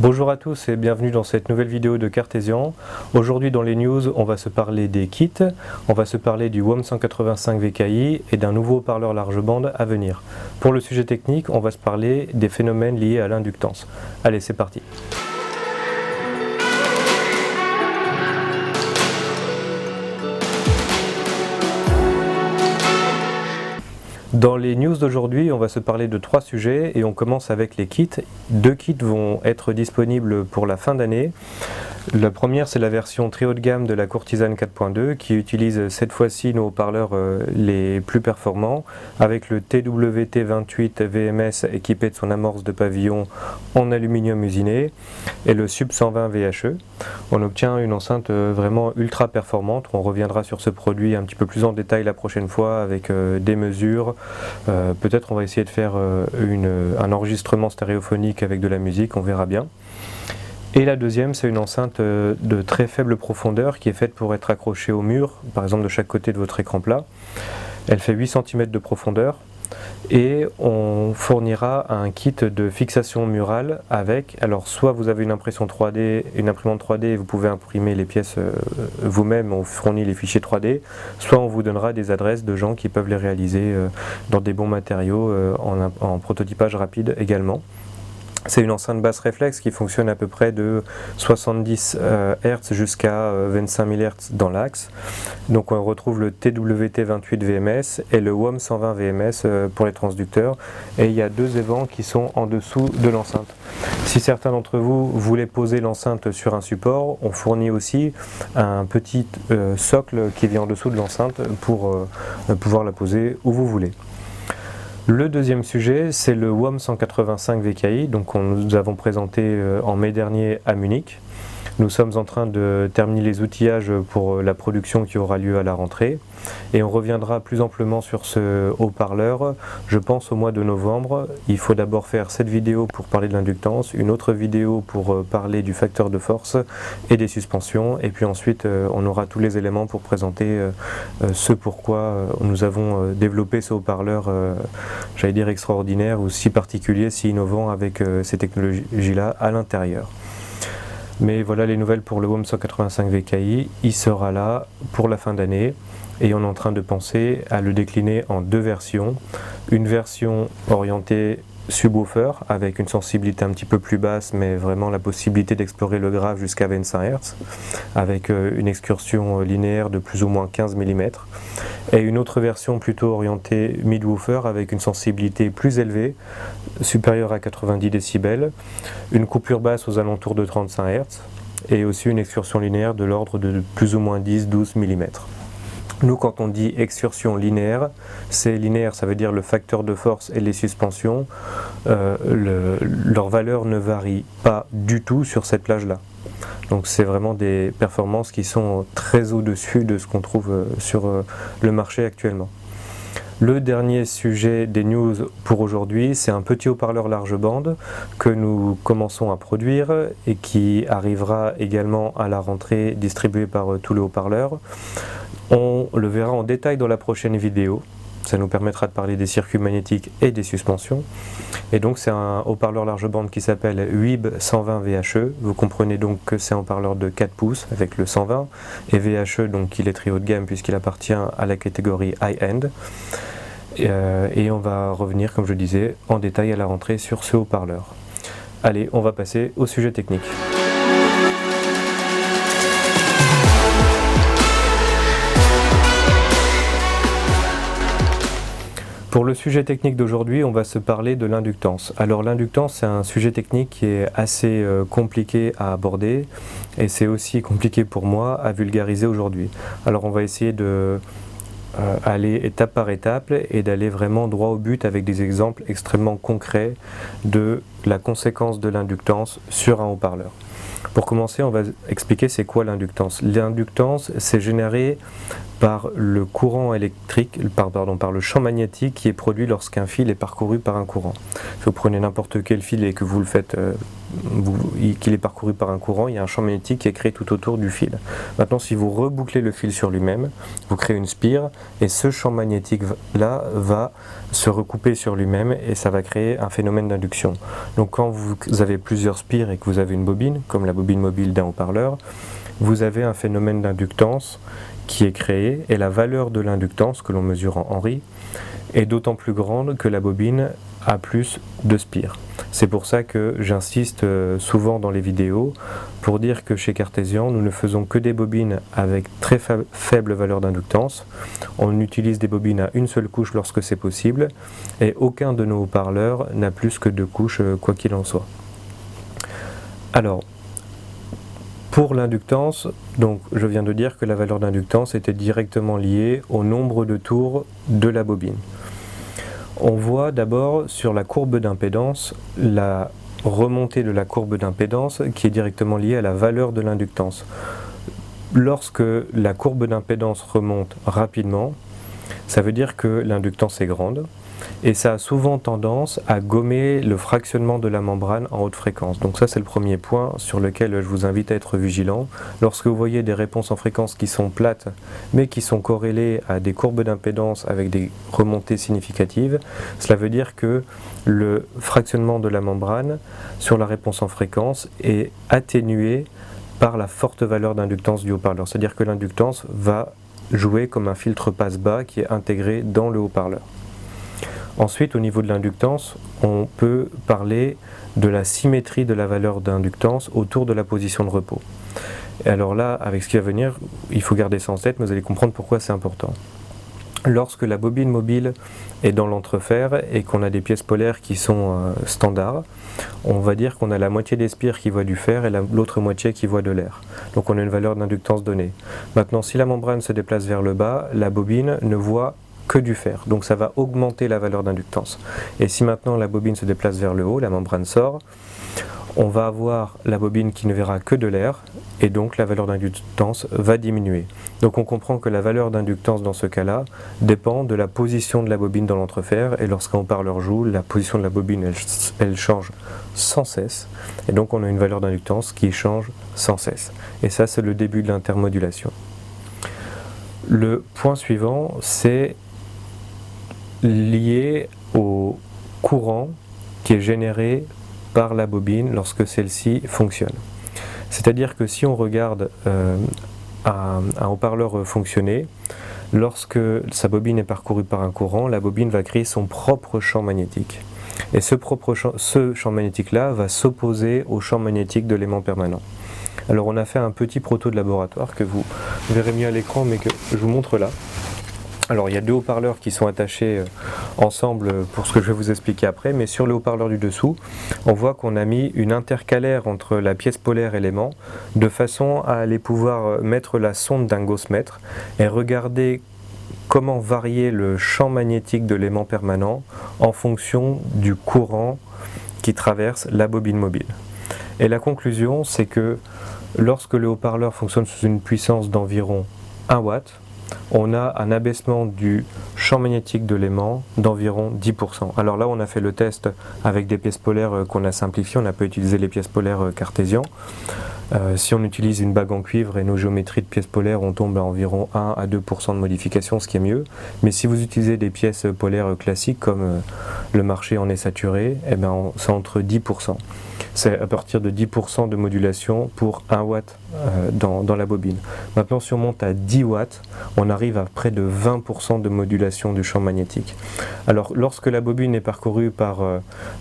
Bonjour à tous et bienvenue dans cette nouvelle vidéo de Cartesian. Aujourd'hui dans les news, on va se parler des kits, on va se parler du WOM185 VKI et d'un nouveau haut-parleur large bande à venir. Pour le sujet technique, on va se parler des phénomènes liés à l'inductance. Allez, c'est parti. Dans les news d'aujourd'hui, on va se parler de 3 sujets et on commence avec les kits. 2 kits vont être disponibles pour la fin d'année. La première, c'est la version très haut de gamme de la Courtisane 4.2 qui utilise cette fois-ci nos haut-parleurs les plus performants avec le TWT28 VMS équipé de son amorce de pavillon en aluminium usiné et le Sub 120 VHE. On obtient une enceinte vraiment ultra performante. On reviendra sur ce produit un petit peu plus en détail la prochaine fois avec des mesures. Peut-être on va essayer de faire un enregistrement stéréophonique avec de la musique, on verra bien. Et la deuxième, c'est une enceinte de très faible profondeur qui est faite pour être accrochée au mur, par exemple de chaque côté de votre écran plat. Elle fait 8 cm de profondeur et on fournira un kit de fixation murale avec, alors soit vous avez une impression 3D, une imprimante 3D et vous pouvez imprimer les pièces vous-même, on fournit les fichiers 3D, soit on vous donnera des adresses de gens qui peuvent les réaliser dans des bons matériaux en prototypage rapide également. C'est une enceinte basse réflexe qui fonctionne à peu près de 70 Hz jusqu'à 25 000 Hz dans l'axe. Donc on retrouve le TWT28 VMS et le WOM120 VMS pour les transducteurs. Et il y a 2 évents qui sont en dessous de l'enceinte. Si certains d'entre vous voulaient poser l'enceinte sur un support, on fournit aussi un petit socle qui vient en dessous de l'enceinte pour pouvoir la poser où vous voulez. Le deuxième sujet, c'est le WOM185 VKI, donc nous avons présenté en mai dernier à Munich. Nous sommes en train de terminer les outillages pour la production qui aura lieu à la rentrée et on reviendra plus amplement sur ce haut-parleur, je pense au mois de novembre. Il faut d'abord faire cette vidéo pour parler de l'inductance, une autre vidéo pour parler du facteur de force et des suspensions et puis ensuite on aura tous les éléments pour présenter ce pourquoi nous avons développé ce haut-parleur, j'allais dire extraordinaire ou si particulier, si innovant avec ces technologies-là à l'intérieur. Mais voilà les nouvelles pour le WOM185 VKI, il sera là pour la fin d'année et on est en train de penser à le décliner en 2 versions. Une version orientée subwoofer avec une sensibilité un petit peu plus basse mais vraiment la possibilité d'explorer le grave jusqu'à 25 Hz avec une excursion linéaire de plus ou moins 15 mm et une autre version plutôt orientée midwoofer avec une sensibilité plus élevée supérieure à 90 décibels, une coupure basse aux alentours de 35 Hz et aussi une excursion linéaire de l'ordre de plus ou moins 10-12 mm. Nous, quand on dit excursion linéaire, c'est linéaire, ça veut dire le facteur de force et les suspensions, leur valeur ne varie pas du tout sur cette plage-là. Donc c'est vraiment des performances qui sont très au-dessus de ce qu'on trouve sur le marché actuellement. Le dernier sujet des news pour aujourd'hui, c'est un petit haut-parleur large bande que nous commençons à produire et qui arrivera également à la rentrée distribué par tous les haut-parleurs. On le verra en détail dans la prochaine vidéo. Ça nous permettra de parler des circuits magnétiques et des suspensions. Et donc c'est un haut-parleur large bande qui s'appelle WIB 120 VHE. Vous comprenez donc que c'est un haut-parleur de 4 pouces avec le 120 et VHE donc il est très haut de gamme puisqu'il appartient à la catégorie high-end. Et on va revenir, comme je disais, en détail à la rentrée sur ce haut-parleur. Allez, on va passer au sujet technique. Pour le sujet technique d'aujourd'hui, on va se parler de l'inductance. Alors l'inductance, c'est un sujet technique qui est assez compliqué à aborder et c'est aussi compliqué pour moi à vulgariser aujourd'hui. Alors on va essayer de aller étape par étape et d'aller vraiment droit au but avec des exemples extrêmement concrets de la conséquence de l'inductance sur un haut-parleur. Pour commencer, on va expliquer c'est quoi l'inductance. L'inductance, c'est générer par le courant électrique, par le champ magnétique qui est produit lorsqu'un fil est parcouru par un courant. Si vous prenez n'importe quel fil et que vous le faites, qu'il est parcouru par un courant, il y a un champ magnétique qui est créé tout autour du fil. Maintenant, si vous rebouclez le fil sur lui-même, vous créez une spire et ce champ magnétique-là va se recouper sur lui-même et ça va créer un phénomène d'induction. Donc quand vous avez plusieurs spires et que vous avez une bobine, comme la bobine mobile d'un haut-parleur, vous avez un phénomène d'inductance qui est créé et la valeur de l'inductance que l'on mesure en Henry est d'autant plus grande que la bobine a plus de spires. C'est pour ça que j'insiste souvent dans les vidéos pour dire que chez Cartesian, nous ne faisons que des bobines avec très faible valeur d'inductance. On utilise des bobines à une seule couche lorsque c'est possible et aucun de nos haut-parleurs n'a plus que 2 couches quoi qu'il en soit. Alors, pour l'inductance, donc je viens de dire que la valeur d'inductance était directement liée au nombre de tours de la bobine. On voit d'abord sur la courbe d'impédance la remontée de la courbe d'impédance qui est directement liée à la valeur de l'inductance. Lorsque la courbe d'impédance remonte rapidement, ça veut dire que l'inductance est grande et ça a souvent tendance à gommer le fractionnement de la membrane en haute fréquence. Donc ça c'est le premier point sur lequel je vous invite à être vigilant. Lorsque vous voyez des réponses en fréquence qui sont plates mais qui sont corrélées à des courbes d'impédance avec des remontées significatives, cela veut dire que le fractionnement de la membrane sur la réponse en fréquence est atténué par la forte valeur d'inductance du haut-parleur. C'est-à-dire que l'inductance va jouer comme un filtre passe-bas qui est intégré dans le haut-parleur. Ensuite, au niveau de l'inductance, on peut parler de la symétrie de la valeur d'inductance autour de la position de repos. Et alors là, avec ce qui va venir, il faut garder ça en tête, mais vous allez comprendre pourquoi c'est important. Lorsque la bobine mobile est dans l'entrefer et qu'on a des pièces polaires qui sont standards, on va dire qu'on a la moitié des spires qui voient du fer et l'autre moitié qui voit de l'air. Donc on a une valeur d'inductance donnée. Maintenant, si la membrane se déplace vers le bas, la bobine ne voit que du fer, donc ça va augmenter la valeur d'inductance. Et si maintenant la bobine se déplace vers le haut, la membrane sort, on va avoir la bobine qui ne verra que de l'air et donc la valeur d'inductance va diminuer. Donc on comprend que la valeur d'inductance dans ce cas-là dépend de la position de la bobine dans l'entrefer et lorsqu'un haut-parleur joue, la position de la bobine elle change sans cesse et donc on a une valeur d'inductance qui change sans cesse. Et ça c'est le début de l'intermodulation. Le point suivant c'est lié au courant qui est généré par la bobine lorsque celle-ci fonctionne. C'est-à-dire que si on regarde un haut-parleur fonctionner, lorsque sa bobine est parcourue par un courant, la bobine va créer son propre champ magnétique. Et ce champ magnétique-là va s'opposer au champ magnétique de l'aimant permanent. Alors on a fait un petit proto de laboratoire que vous verrez mieux à l'écran mais que je vous montre là. Alors il y a 2 haut-parleurs qui sont attachés ensemble pour ce que je vais vous expliquer après, mais sur le haut-parleur du dessous, on voit qu'on a mis une intercalaire entre la pièce polaire et l'aimant, de façon à aller pouvoir mettre la sonde d'un gaussmètre et regarder comment varier le champ magnétique de l'aimant permanent en fonction du courant qui traverse la bobine mobile. Et la conclusion, c'est que lorsque le haut-parleur fonctionne sous une puissance d'environ 1 watt, on a un abaissement du champ magnétique de l'aimant d'environ 10%. Alors là, on a fait le test avec des pièces polaires qu'on a simplifiées, on n'a pas utilisé les pièces polaires cartésiens. Si on utilise une bague en cuivre et nos géométries de pièces polaires, on tombe à environ 1 à 2% de modification, ce qui est mieux. Mais si vous utilisez des pièces polaires classiques comme le marché en est saturé, eh ben c'est entre 10%. C'est à partir de 10% de modulation pour 1 watt dans la bobine. Maintenant, si on monte à 10 watts, on arrive à près de 20% de modulation du champ magnétique. Alors, lorsque la bobine est parcourue par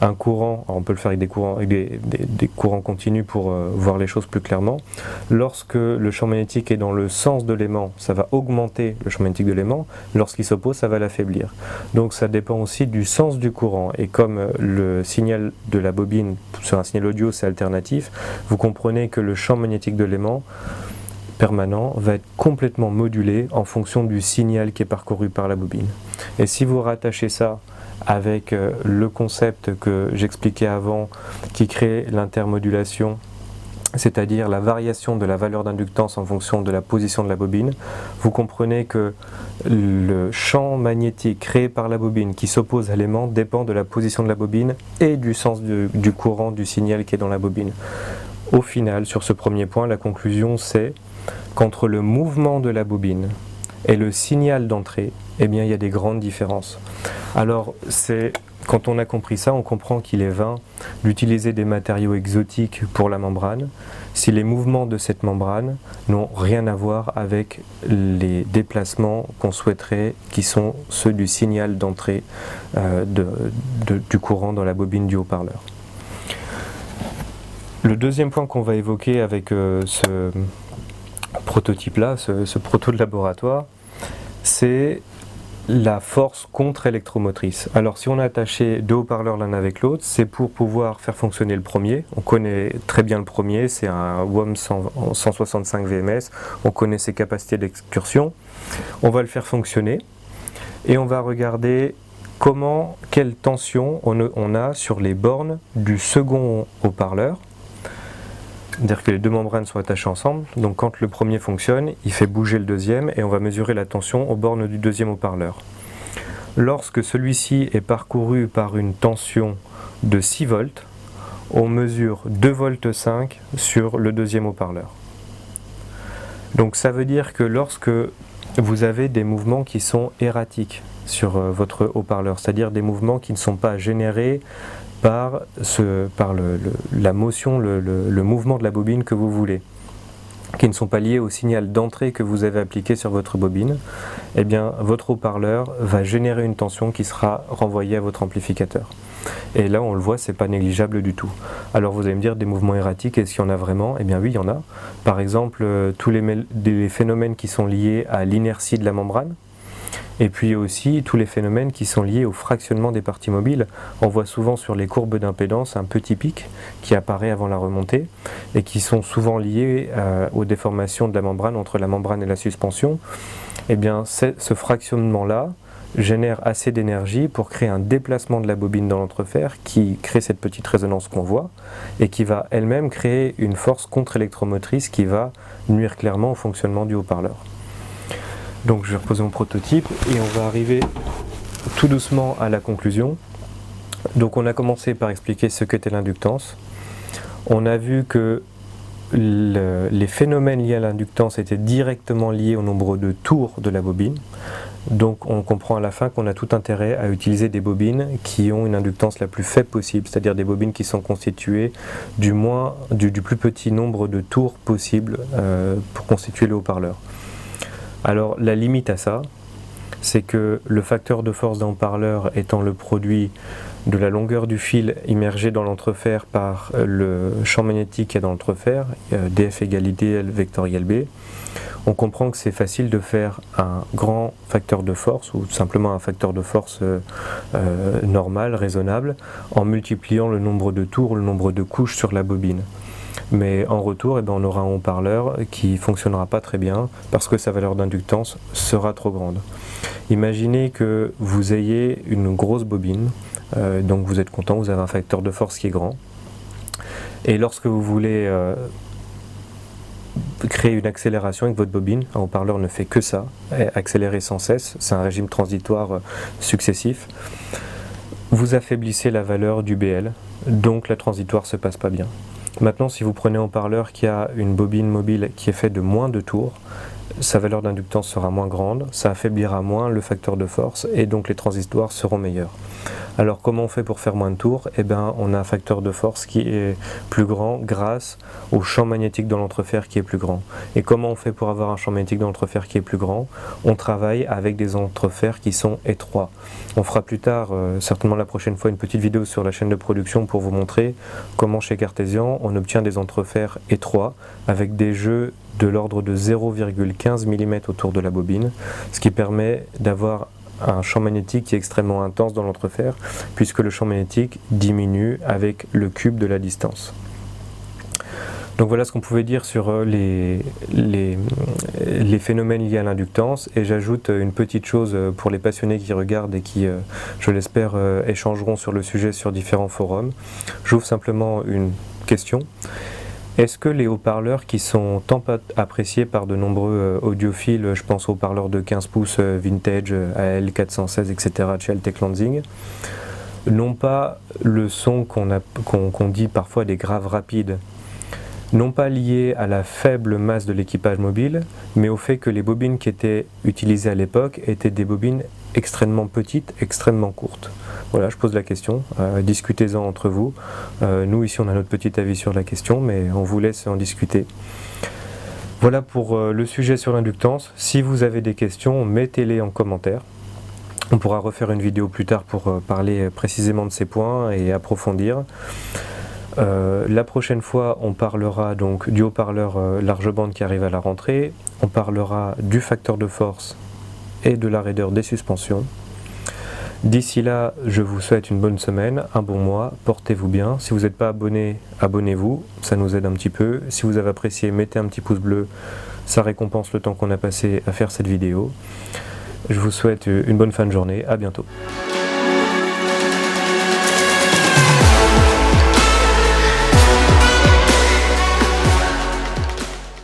un courant, on peut le faire avec des courants continus pour voir les choses plus clairement, lorsque le champ magnétique est dans le sens de l'aimant, ça va augmenter le champ magnétique de l'aimant, lorsqu'il s'oppose, ça va l'affaiblir. Donc ça dépend aussi du sens du courant, et comme le signal de la bobine sur un signal audio c'est alternatif, vous comprenez que le champ magnétique de l'aimant permanent va être complètement modulé en fonction du signal qui est parcouru par la bobine. Et si vous rattachez ça avec le concept que j'expliquais avant qui crée l'intermodulation c'est-à-dire la variation de la valeur d'inductance en fonction de la position de la bobine, vous comprenez que le champ magnétique créé par la bobine qui s'oppose à l'aimant dépend de la position de la bobine et du sens du courant du signal qui est dans la bobine. Au final, sur ce premier point, la conclusion c'est qu'entre le mouvement de la bobine et le signal d'entrée, eh bien, il y a des grandes différences. Alors, quand on a compris ça, on comprend qu'il est vain d'utiliser des matériaux exotiques pour la membrane si les mouvements de cette membrane n'ont rien à voir avec les déplacements qu'on souhaiterait, qui sont ceux du signal d'entrée du courant dans la bobine du haut-parleur. Le deuxième point qu'on va évoquer avec ce prototype-là, ce proto de laboratoire, c'est la force contre-électromotrice. Alors si on a attaché deux haut-parleurs l'un avec l'autre, c'est pour pouvoir faire fonctionner le premier. On connaît très bien le premier, c'est un WOM 165 VMS, on connaît ses capacités d'excursion. On va le faire fonctionner et on va regarder quelle tension on a sur les bornes du second haut-parleur. C'est-à-dire que les deux membranes sont attachées ensemble, donc quand le premier fonctionne, il fait bouger le deuxième et on va mesurer la tension aux bornes du deuxième haut-parleur. Lorsque celui-ci est parcouru par une tension de 6 volts, on mesure 2,5 volts sur le deuxième haut-parleur. Donc ça veut dire que lorsque vous avez des mouvements qui sont erratiques sur votre haut-parleur, c'est-à-dire des mouvements qui ne sont pas générés par la motion, le mouvement de la bobine que vous voulez, qui ne sont pas liés au signal d'entrée que vous avez appliqué sur votre bobine, eh bien votre haut-parleur va générer une tension qui sera renvoyée à votre amplificateur. Et là on le voit, c'est pas négligeable du tout. Alors vous allez me dire, des mouvements erratiques, est-ce qu'il y en a vraiment? Eh bien oui, il y en a. Par exemple, tous les phénomènes qui sont liés à l'inertie de la membrane, et puis aussi tous les phénomènes qui sont liés au fractionnement des parties mobiles. On voit souvent sur les courbes d'impédance un petit pic qui apparaît avant la remontée et qui sont souvent liés aux déformations de la membrane entre la membrane et la suspension. Eh bien, ce fractionnement-là génère assez d'énergie pour créer un déplacement de la bobine dans l'entrefer qui crée cette petite résonance qu'on voit et qui va elle-même créer une force contre-électromotrice qui va nuire clairement au fonctionnement du haut-parleur. Donc je vais reposer mon prototype et on va arriver tout doucement à la conclusion. Donc on a commencé par expliquer ce qu'était l'inductance. On a vu que les phénomènes liés à l'inductance étaient directement liés au nombre de tours de la bobine. Donc on comprend à la fin qu'on a tout intérêt à utiliser des bobines qui ont une inductance la plus faible possible, c'est-à-dire des bobines qui sont constituées du plus petit nombre de tours possible pour constituer le haut-parleur. Alors la limite à ça, c'est que le facteur de force d'un haut-parleur étant le produit de la longueur du fil immergé dans l'entrefer par le champ magnétique qui est dans l'entrefer, dF égale IDL vectoriel B, on comprend que c'est facile de faire un grand facteur de force ou tout simplement un facteur de force normal, raisonnable, en multipliant le nombre de tours, le nombre de couches sur la bobine. Mais en retour, on aura un haut-parleur qui ne fonctionnera pas très bien parce que sa valeur d'inductance sera trop grande. Imaginez que vous ayez une grosse bobine, donc vous êtes content, vous avez un facteur de force qui est grand. Et lorsque vous voulez créer une accélération avec votre bobine, un haut-parleur ne fait que ça, accélérer sans cesse, c'est un régime transitoire successif. Vous affaiblissez la valeur du BL, donc la transitoire ne se passe pas bien. Maintenant, si vous prenez un haut-parleur qui a une bobine mobile qui est faite de moins de tours, sa valeur d'inductance sera moins grande, ça affaiblira moins le facteur de force et donc les transistoires seront meilleurs. Alors comment on fait pour faire moins de tours? On a un facteur de force qui est plus grand grâce au champ magnétique dans l'entrefer qui est plus grand. Et comment on fait pour avoir un champ magnétique dans l'entrefer qui est plus grand? On travaille avec des entrefers qui sont étroits. On fera plus tard, certainement la prochaine fois, une petite vidéo sur la chaîne de production pour vous montrer comment chez Cartesian on obtient des entrefers étroits avec des jeux de l'ordre de 0,15 mm autour de la bobine, ce qui permet d'avoir un champ magnétique qui est extrêmement intense dans l'entrefer, puisque le champ magnétique diminue avec le cube de la distance. Donc voilà ce qu'on pouvait dire sur les phénomènes liés à l'inductance, et j'ajoute une petite chose pour les passionnés qui regardent et qui, je l'espère, échangeront sur le sujet sur différents forums. J'ouvre simplement une question. Est-ce que les haut-parleurs qui sont tant appréciés par de nombreux audiophiles, je pense aux haut-parleurs de 15 pouces vintage, AL416, etc. de chez Altec Lansing, n'ont pas le son qu'on dit parfois des graves rapides, non pas lié à la faible masse de l'équipage mobile, mais au fait que les bobines qui étaient utilisées à l'époque étaient des bobines extrêmement petites, extrêmement courtes. Voilà, je pose la question, discutez-en entre vous. Nous ici on a notre petit avis sur la question, mais on vous laisse en discuter. Voilà pour le sujet sur l'inductance. Si vous avez des questions, mettez-les en commentaire. On pourra refaire une vidéo plus tard pour parler précisément de ces points et approfondir. La prochaine fois, on parlera donc du haut-parleur large bande qui arrive à la rentrée. On parlera du facteur de force et de la raideur des suspensions. D'ici là, je vous souhaite une bonne semaine, un bon mois, portez-vous bien. Si vous n'êtes pas abonné, abonnez-vous, ça nous aide un petit peu. Si vous avez apprécié, mettez un petit pouce bleu, ça récompense le temps qu'on a passé à faire cette vidéo. Je vous souhaite une bonne fin de journée, à bientôt.